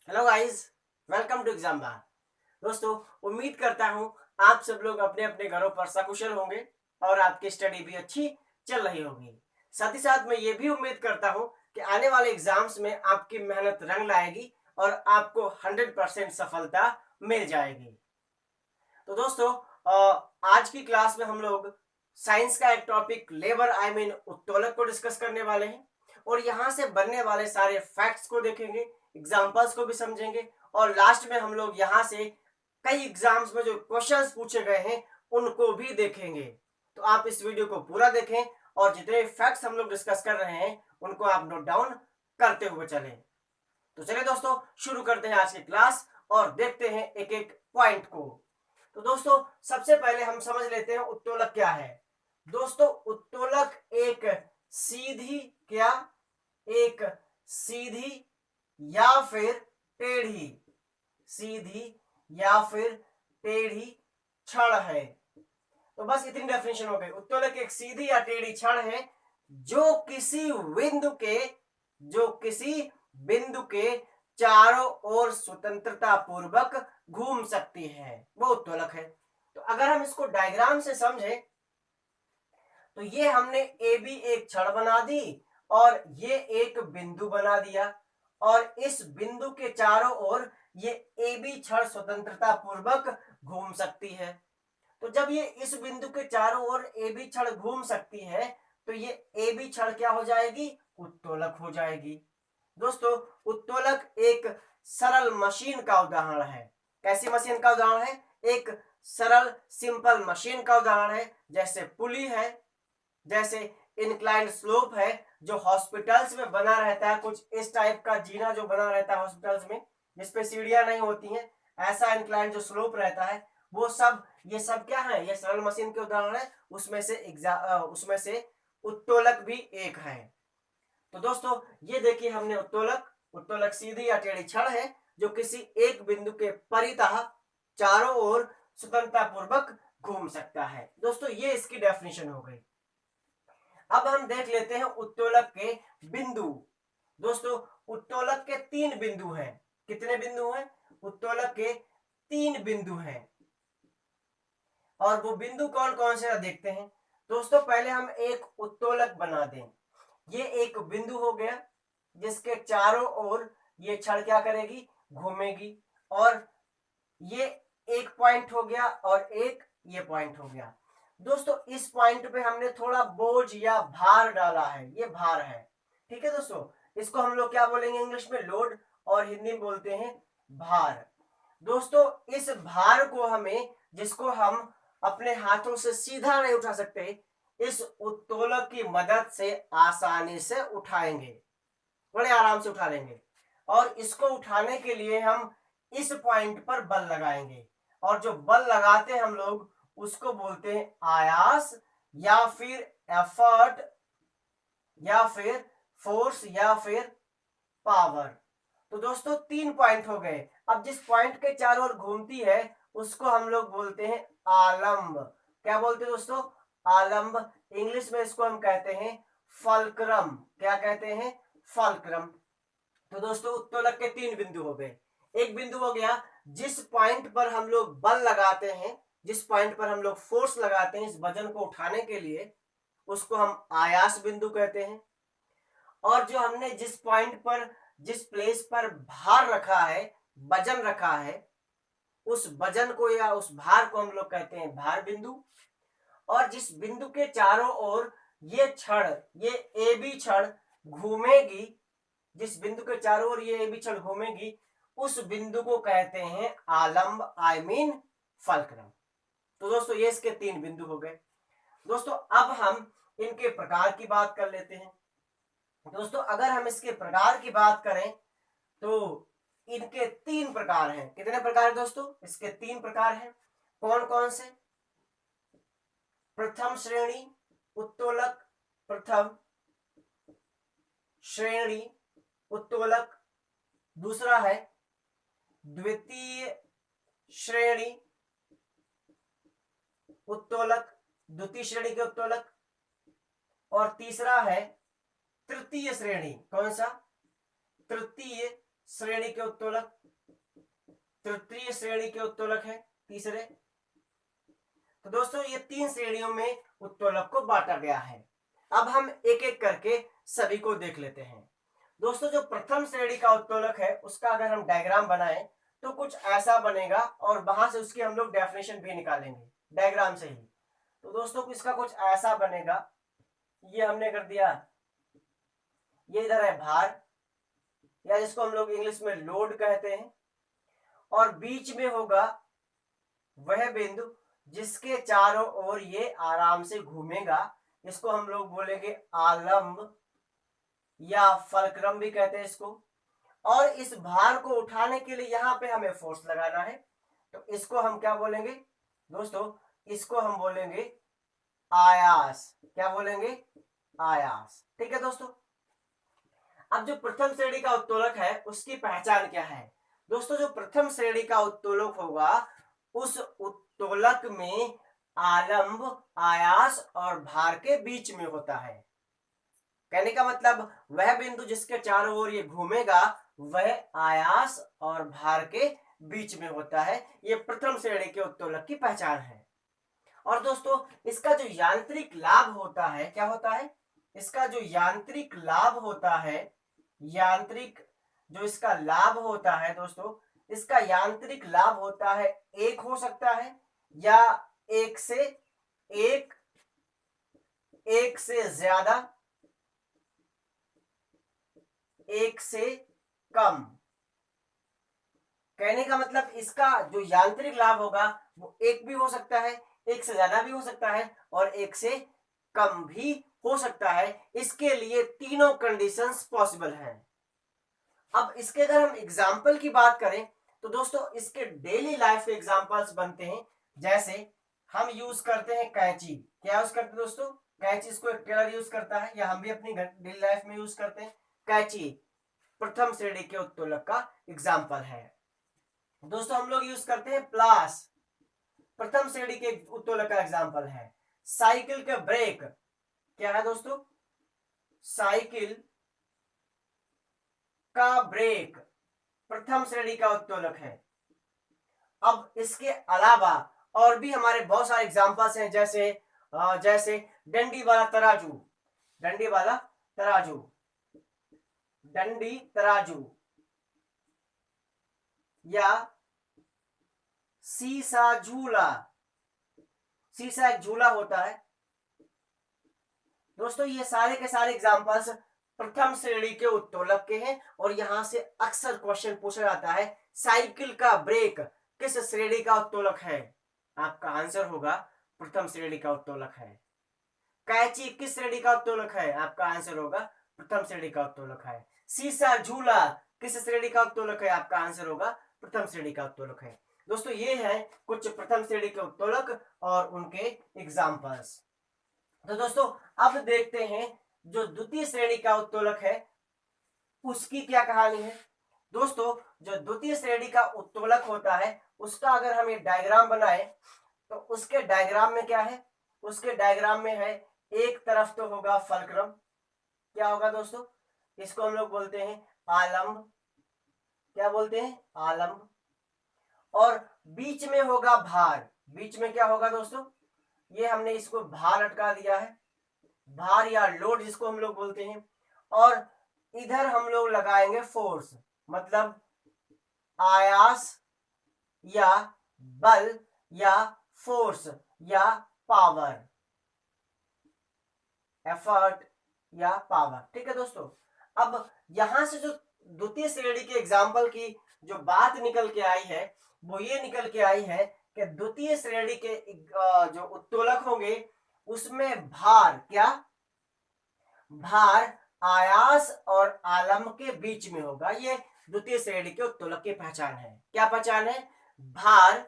Hello guys, welcome to exam bar. दोस्तों, उम्मीद करता हूँ आप सब लोग अपने अपने घरों पर सकुशल होंगे और आपकी स्टडी भी अच्छी चल रही होगी। साथ ही साथ मैं ये भी उम्मीद करता हूँ कि आने वाले एग्जाम्स में आपकी मेहनत रंग लाएगी और आपको 100% सफलता मिल जाएगी। तो दोस्तों, आज की क्लास में हम लोग साइंस का एक टॉपिक लेबर उत्तोलक को डिस्कस करने वाले हैं और यहाँ से बनने वाले सारे फैक्ट्स को देखेंगे, एग्जांपल्स को भी समझेंगे और लास्ट में हम लोग यहाँ से कई एग्जाम्स में जो क्वेश्चंस पूछे गए हैं उनको भी देखेंगे। तो आप इस वीडियो को पूरा देखें और जितने फैक्ट्स हम लोग डिस्कस कर रहे हैं उनको आप नोट डाउन करते हुए चलें। तो चलिए दोस्तों, शुरू करते हैं आज की क्लास और देखते हैं एक एक पॉइंट को। तो दोस्तों, सबसे पहले हम समझ लेते हैं उत्तोलक क्या है। दोस्तों, उत्तोलक एक सीधी क्या एक सीधी या फिर टेढ़ी सीधी या फिर टेढ़ी छड़ है। तो बस इतनी डेफिनेशन हो गई। उत्तोलक एक सीधी या टेढ़ी छड़ है जो किसी बिंदु के चारों ओर स्वतंत्रता पूर्वक घूम सकती है, वो उत्तोलक है। तो अगर हम इसको डायग्राम से समझें तो ये हमने ए बी एक छड़ बना दी और ये एक बिंदु बना दिया और इस बिंदु के चारों ओर ये ए बी छड़ स्वतंत्रता पूर्वक घूम सकती है। तो जब ये इस बिंदु के चारों ओर ए बी छड़ घूम सकती है तो ये ए बी छड़ क्या हो जाएगी? उत्तोलक हो जाएगी। दोस्तों, उत्तोलक एक सरल मशीन का उदाहरण है। कैसी मशीन का उदाहरण है? एक सरल सिंपल मशीन का उदाहरण है, जैसे पुली है, जैसे इंक्लाइंड स्लोप है जो हॉस्पिटल्स में बना रहता है, कुछ इस टाइप का जीना जो बना रहता है हॉस्पिटल्स में जिसपे सीढ़ियां नहीं होती हैं, ऐसा इंक्लाइंड जो स्लोप रहता है, वो सब ये सब क्या है? ये सरल मशीन के उदाहरण है। उसमें से उत्तोलक भी एक है। तो दोस्तों, ये देखिए हमने उत्तोलक सीधी या टेढ़ी छड़ है जो किसी एक बिंदु के परितः चारों ओर स्वतंत्रता पूर्वक घूम सकता है। दोस्तों, ये इसकी डेफिनेशन हो गई। अब हम देख लेते हैं उत्तोलक के बिंदु। दोस्तों, उत्तोलक के 3 बिंदु हैं। कितने बिंदु हैं? उत्तोलक के 3 बिंदु हैं। और वो बिंदु कौन कौन से देखते हैं। दोस्तों, पहले हम एक उत्तोलक बना दें। ये एक बिंदु हो गया जिसके चारों ओर ये छड़ क्या करेगी? घूमेगी। और ये एक पॉइंट हो गया और एक ये पॉइंट हो गया। दोस्तों, इस पॉइंट पे हमने थोड़ा बोझ या भार डाला है, ये भार है। ठीक है दोस्तों, इसको हम लोग क्या बोलेंगे इंग्लिश में? लोड, और हिंदी में बोलते हैं भार। दोस्तों, इस भार को हमें, जिसको हम अपने हाथों से सीधा नहीं उठा सकते, इस उत्तोलक की मदद से आसानी से उठाएंगे, बड़े आराम से उठा लेंगे। और इसको उठाने के लिए हम इस पॉइंट पर बल लगाएंगे और जो बल लगाते हैं हम लोग उसको बोलते हैं आयास या फिर एफर्ट या फिर फोर्स या फिर पावर। तो दोस्तों, 3 पॉइंट हो गए। अब जिस पॉइंट के चारों ओर घूमती है उसको हम लोग बोलते हैं आलंब। क्या बोलते हैं दोस्तों? आलंब। इंग्लिश में इसको हम कहते हैं फल्क्रम। क्या कहते हैं? फल्क्रम। तो दोस्तों, उत्तोलक के 3 बिंदु हो गए। एक बिंदु हो गया जिस पॉइंट पर हम लोग बल लगाते हैं, जिस पॉइंट पर हम लोग फोर्स लगाते हैं इस वजन को उठाने के लिए, उसको हम आयास बिंदु कहते हैं। और जो हमने जिस पॉइंट पर, जिस प्लेस पर भार रखा है, वजन रखा है, उस वजन को या उस भार को हम लोग कहते हैं भार बिंदु। और जिस बिंदु के चारों ओर ये छड़, ये ए बी छड़ घूमेगी, जिस बिंदु के चारों ओर ये ए बी छड़ घूमेगी, उस बिंदु को कहते हैं आलंब, फल्क्रम। तो दोस्तों, ये इसके 3 बिंदु हो गए। दोस्तों, अब हम इनके प्रकार की बात कर लेते हैं। दोस्तों, अगर हम इसके प्रकार की बात करें तो इनके 3 प्रकार हैं। कितने प्रकार है दोस्तों? इसके 3 प्रकार हैं। कौन कौन से? प्रथम श्रेणी उत्तोलक, प्रथम श्रेणी उत्तोलक। दूसरा है द्वितीय श्रेणी उत्तोलक, द्वितीय श्रेणी के उत्तोलक। और तीसरा है तृतीय श्रेणी। कौन सा? तृतीय श्रेणी के उत्तोलक, तृतीय श्रेणी के उत्तोलक है तीसरे। तो दोस्तों ये 3 श्रेणियों में उत्तोलक को बांटा गया है। अब हम एक एक करके सभी को देख लेते हैं। दोस्तों जो प्रथम श्रेणी का उत्तोलक है उसका अगर हम डायग्राम बनाएं तो कुछ ऐसा बनेगा और वहां से उसकी हम लोग डेफिनेशन भी निकालेंगे डायग्राम से ही। तो दोस्तों इसका कुछ ऐसा बनेगा, ये हमने कर दिया, ये इधर है भार या जिसको हम लोग इंग्लिश में लोड कहते हैं, और बीच में होगा वह बिंदु जिसके चारों ओर ये आराम से घूमेगा, इसको हम लोग बोलेंगे आलंब या फलक्रम भी कहते हैं इसको। और इस भार को उठाने के लिए यहाँ पे हमें फोर्स लगाना है, तो इसको हम क्या बोलेंगे दोस्तों, इसको हम बोलेंगे आयास। क्या बोलेंगे? आयास। ठीक है दोस्तों। अब जो प्रथम श्रेणी का उत्तोलक है उसकी पहचान क्या है दोस्तों? जो प्रथम श्रेणी का उत्तोलक होगा उस उत्तोलक में आलंब, आयास और भार के बीच में होता है। कहने का मतलब वह बिंदु जिसके चारों ओर ये घूमेगा वह आयास और भार के बीच में होता है। ये प्रथम श्रेणी के उत्तोलक की पहचान है। और दोस्तों इसका जो यांत्रिक लाभ होता है, क्या होता है? इसका जो यांत्रिक लाभ होता है, यांत्रिक जो इसका लाभ होता है दोस्तों, इसका यांत्रिक लाभ होता है एक हो सकता है या एक से ज्यादा, एक से कम। कहने का मतलब इसका जो यांत्रिक लाभ होगा वो एक भी हो सकता है, एक से ज्यादा भी हो सकता है और एक से कम भी हो सकता है। इसके लिए तीनों कंडीशंस पॉसिबल हैं। अब इसके अगर हम एग्जाम्पल की बात करें तो दोस्तों इसके डेली लाइफ के एग्जाम्पल्स बनते हैं। जैसे हम यूज करते हैं कैंची। क्या यूज करते हैं दोस्तों? कैंची। इसको एक टेलर यूज करता है या हम भी अपनी डेली लाइफ में यूज करते हैं। कैंची प्रथम श्रेणी के उत्तोलक का एग्जाम्पल है। दोस्तों हम लोग यूज करते हैं प्लास, प्रथम श्रेणी के उत्तोलक का एग्जाम्पल है। साइकिल के ब्रेक क्या है दोस्तों? साइकिल का ब्रेक प्रथम श्रेणी का उत्तोलक है। अब इसके अलावा और भी हमारे बहुत सारे एग्जाम्पल्स हैं, जैसे डंडी वाला तराजू, डंडी वाला तराजू, डंडी तराजू, या सीसा झूला। सीसा एक झूला होता है। दोस्तों ये सारे के सारे एग्जाम्पल्स प्रथम श्रेणी के उत्तोलक के हैं और यहां से अक्सर क्वेश्चन पूछा जाता है साइकिल का ब्रेक किस श्रेणी का उत्तोलक है? आपका आंसर होगा प्रथम श्रेणी का उत्तोलक है। कैंची किस श्रेणी का उत्तोलक है? आपका आंसर होगा प्रथम श्रेणी का उत्तोलक है। सीसा झूला किस श्रेणी का उत्तोलक है? आपका आंसर होगा प्रथम श्रेणी का उत्तोलक है। दोस्तों ये है कुछ प्रथम श्रेणी के उत्तोलक और उनके एग्जाम्पल्स। तो दोस्तों अब देखते हैं जो द्वितीय श्रेणी का उत्तोलक है उसकी क्या कहानी है। दोस्तों जो द्वितीय श्रेणी का उत्तोलक होता है उसका अगर हम एक डायग्राम बनाए तो उसके डायग्राम में क्या है? उसके डायग्राम में है एक तरफ तो होगा फलक्रम। क्या होगा दोस्तों? इसको हम लोग बोलते हैं आलंब। क्या बोलते हैं? आलंब। और बीच में होगा भार। बीच में क्या होगा दोस्तों? ये हमने इसको भार अटका दिया है, भार या लोड जिसको हम लोग बोलते हैं। और इधर हम लोग लगाएंगे फोर्स, मतलब आयास या बल या फोर्स या पावर, एफर्ट या पावर। ठीक है दोस्तों। अब यहां से जो द्वितीय श्रेणी के एग्जाम्पल की जो बात निकल के आई है वो ये निकल के आई है कि द्वितीय श्रेणी के जो उत्तोलक होंगे उसमें भार, क्या? भार आयास और आलंब के बीच में होगा। ये द्वितीय श्रेणी के उत्तोलक की पहचान है। क्या पहचान है? भार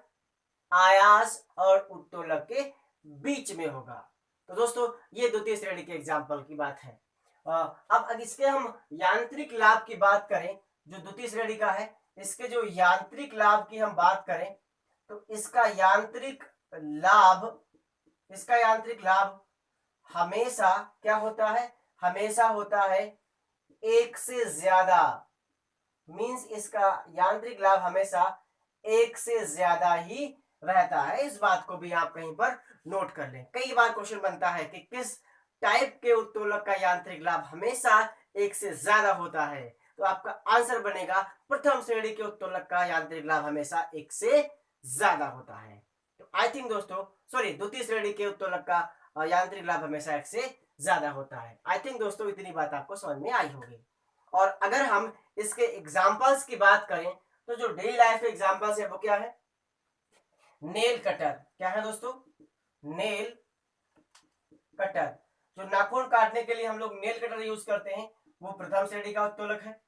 आयास और उत्तोलक के बीच में होगा। तो दोस्तों ये द्वितीय श्रेणी के एग्जाम्पल की बात है। अब इसके हम यांत्रिक लाभ की बात करें जो द्वितीय श्रेणी का है, इसके जो यांत्रिक लाभ की हम बात करें तो इसका यांत्रिक लाभ हमेशा क्या होता है? हमेशा होता है एक से ज्यादा, मींस इसका यांत्रिक लाभ हमेशा एक से ज्यादा ही रहता है। इस बात को भी आप कहीं पर नोट कर लें। कई बार क्वेश्चन बनता है कि किस टाइप के उत्तोलक का यांत्रिक लाभ हमेशा एक से ज्यादा होता है, तो आपका आंसर बनेगा प्रथम श्रेणी के उत्तोलक का यांत्रिक लाभ हमेशा एक से ज्यादा होता है। तो आई थिंक दोस्तों, सॉरी, द्वितीय श्रेणी के उत्तोलक का यांत्रिक लाभ हमेशा एक से ज्यादा होता है। आई थिंक दोस्तों इतनी बात आपको समझ में आई होगी। और अगर हम इसके एग्जाम्पल्स की बात करें तो जो डेली लाइफ के एग्जाम्पल्स है वो क्या है? Nail cutter. क्या है दोस्तों? Nail cutter. जो नाखून काटने के लिए हम लोग नेल कटर यूज करते हैं वो प्रथम श्रेणी का उत्तोलक है।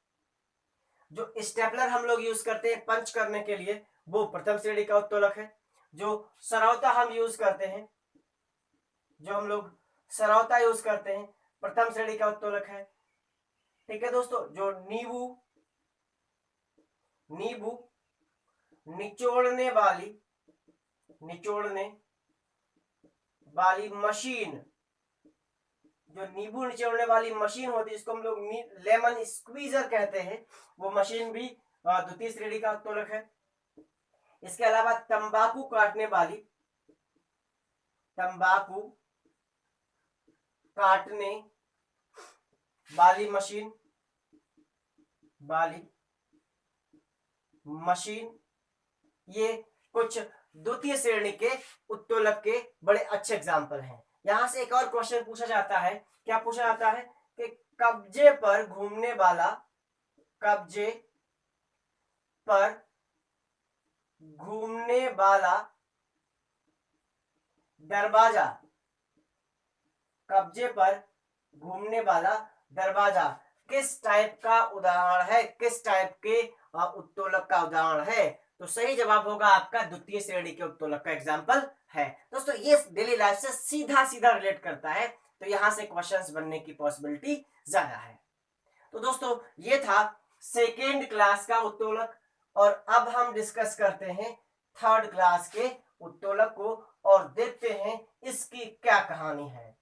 जो स्टेपलर हम लोग यूज करते हैं पंच करने के लिए वो प्रथम श्रेणी का उत्तोलक है। जो सरौता हम यूज करते हैं, जो हम लोग सरौता यूज करते हैं, प्रथम श्रेणी का उत्तोलक है। ठीक है दोस्तों, जो नींबू निचोड़ने वाली मशीन, जो नींबू निचोड़ने वाली मशीन होती है इसको हम लोग लेमन स्क्वीजर कहते हैं, वो मशीन भी द्वितीय श्रेणी का उत्तोलक है। इसके अलावा तंबाकू काटने वाली मशीन, ये कुछ द्वितीय श्रेणी के उत्तोलक के बड़े अच्छे एग्जाम्पल हैं। यहां से एक और क्वेश्चन पूछा जाता है। क्या पूछा जाता है? कि कब्जे पर घूमने वाला दरवाजा, कब्जे पर घूमने वाला दरवाजा किस टाइप का उदाहरण है, किस टाइप के उत्तोलक का उदाहरण है? तो सही जवाब होगा आपका द्वितीय श्रेणी के उत्तोलक का एग्जाम्पल है। दोस्तों ये डेली लाइफ से सीधा सीधा रिलेट करता है, तो यहां से क्वेश्चंस बनने की पॉसिबिलिटी ज्यादा है। तो दोस्तों ये था सेकेंड क्लास का उत्तोलक, और अब हम डिस्कस करते हैं थर्ड क्लास के उत्तोलक को और देखते हैं इसकी क्या कहानी है।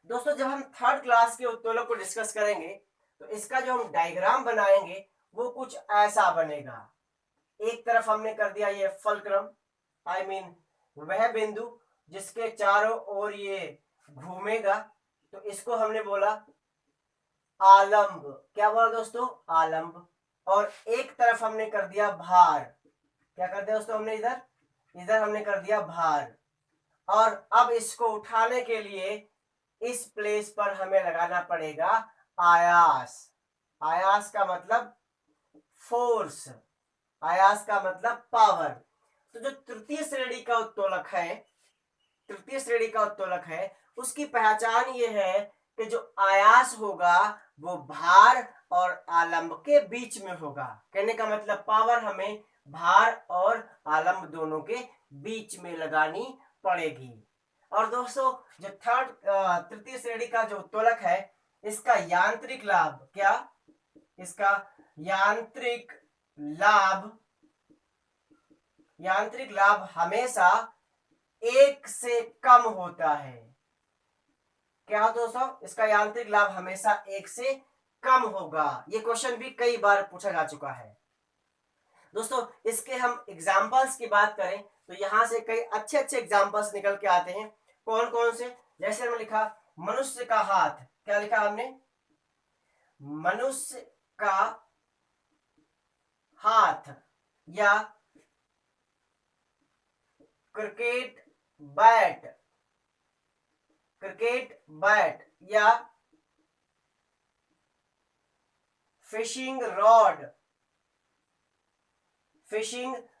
दोस्तों जब हम थर्ड क्लास के उत्तोलक को डिस्कस करेंगे तो इसका जो हम डायग्राम बनाएंगे वो कुछ ऐसा बनेगा। एक तरफ हमने कर दिया ये फलक्रम, आई मीन वह बिंदु जिसके चारों ओर ये घूमेगा, तो इसको हमने बोला आलंब। क्या बोला दोस्तों? आलंब। और एक तरफ हमने कर दिया भार। क्या कर दिया दोस्तों हमने? इधर हमने कर दिया भार। और अब इसको उठाने के लिए इस प्लेस पर हमें लगाना पड़ेगा आयास। आयास का मतलब फोर्स, आयास का मतलब पावर। तो जो तृतीय श्रेणी का उत्तोलक है उसकी पहचान ये है कि जो आयास होगा वो भार और आलंब के बीच में होगा। कहने का मतलब पावर हमें भार और आलंब दोनों के बीच में लगानी पड़ेगी। और दोस्तों जो तृतीय श्रेणी का जो उत्तोलक है इसका यांत्रिक लाभ, क्या? इसका यांत्रिक लाभ हमेशा एक से कम होता है। क्या दोस्तों? इसका यांत्रिक लाभ हमेशा एक से कम होगा। ये क्वेश्चन भी कई बार पूछा जा चुका है। दोस्तों इसके हम एग्जाम्पल्स की बात करें तो यहां से कई अच्छे अच्छे एग्जाम्पल्स निकल के आते हैं। कौन कौन से? जैसे हमने लिखा मनुष्य का हाथ। क्या लिखा हमने? मनुष्य का हाथ, या क्रिकेट बैट, या फिशिंग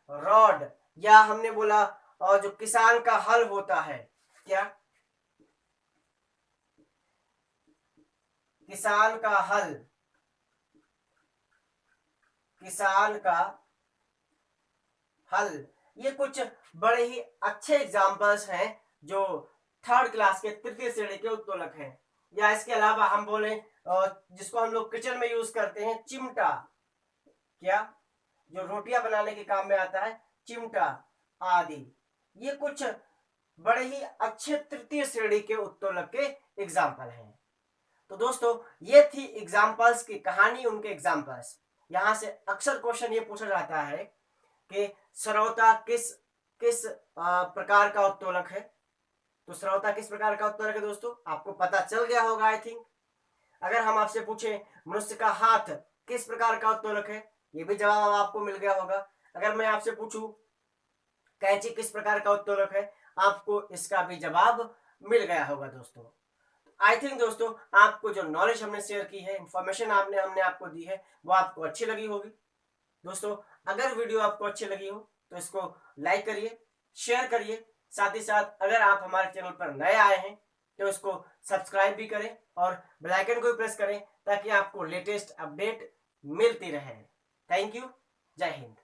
रॉड, या हमने बोला और जो किसान का हल होता है, क्या? किसान का हल। ये कुछ बड़े ही अच्छे एग्जाम्पल्स हैं जो थर्ड क्लास के तृतीय श्रेणी के उत्तोलक हैं। या इसके अलावा हम बोले जिसको हम लोग किचन में यूज करते हैं, चिमटा। क्या? जो रोटियां बनाने के काम में आता है, चिमटा आदि। ये कुछ बड़े ही अच्छे तृतीय श्रेणी के उत्तोलक के एग्जाम्पल हैं। तो दोस्तों ये थी एग्जाम्पल्स की कहानी, उनके एग्जाम्पल्स। यहां से अक्सर क्वेश्चन ये पूछा जाता है कि सरौता किस किस प्रकार का उत्तोलक है। तो सरौता किस प्रकार का उत्तोलक है दोस्तों, आपको पता चल गया होगा आई थिंक। अगर हम आपसे पूछे मनुष्य का हाथ किस प्रकार का उत्तोलक है, ये भी जवाब आपको मिल गया होगा। अगर मैं आपसे पूछूं कैंची किस प्रकार का उत्तोलक है, आपको इसका भी जवाब मिल गया होगा दोस्तों। आई थिंक दोस्तों आपको जो नॉलेज हमने शेयर की है, इंफॉर्मेशन हमने आपको दी है, वो आपको अच्छी लगी होगी। दोस्तों अगर वीडियो आपको अच्छी लगी हो तो इसको लाइक करिए, शेयर करिए। साथ ही साथ अगर आप हमारे चैनल पर नए आए हैं तो इसको सब्सक्राइब भी करें और बेल आइकन को भी प्रेस करें ताकि आपको लेटेस्ट अपडेट मिलती रहे। Thank you. जय हिंद।